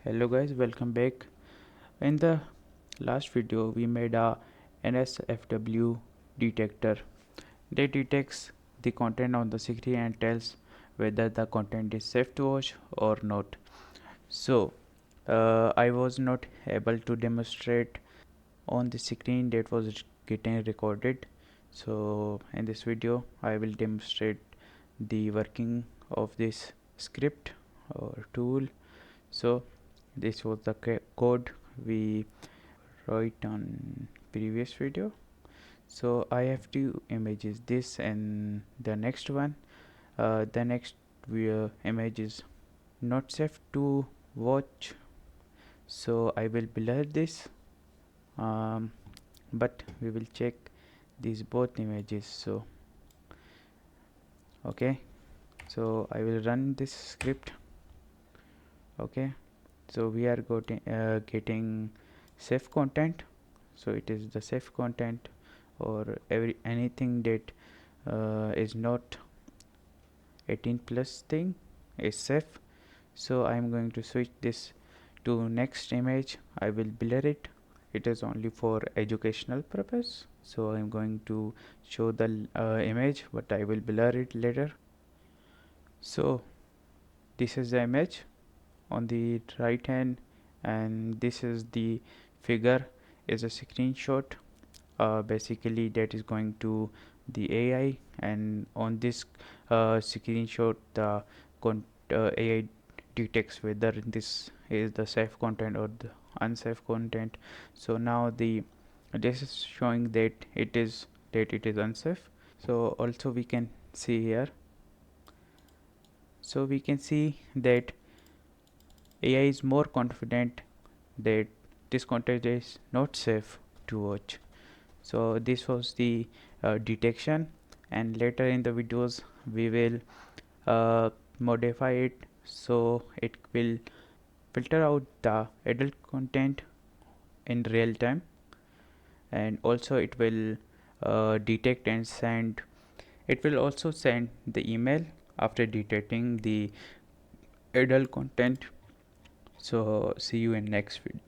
Hello guys, welcome back. In the last video we made a NSFW detector that detects the content on the screen and tells whether the content is safe to watch or not. So I was not able to demonstrate on the screen that was getting recorded. So in this video I will demonstrate the working of this script or tool. So this was the code we wrote on previous video. So I have two images, this and the next one. The next image is not safe to watch, so I will blur this, but we will check these both images. So okay, so I will run this script. Okay, so we are getting safe content, so it is the safe content, or anything that is not 18 plus thing is safe. So I'm going to switch this to next image. I will blur it. It is only for educational purpose, so I'm going to show the image, but I will blur it later. So this is the image on the right hand, and this is the figure is a screenshot. Basically that is going to the AI, and on this screenshot the AI detects whether this is the safe content or the unsafe content. So now this is showing that it is unsafe. So also we can see here, so we can see that AI is more confident that this content is not safe to watch. So this was the detection, and later in the videos we will modify it so it will filter out the adult content in real time, and also it will detect and send, it will also send the email after detecting the adult content. So see you in next video.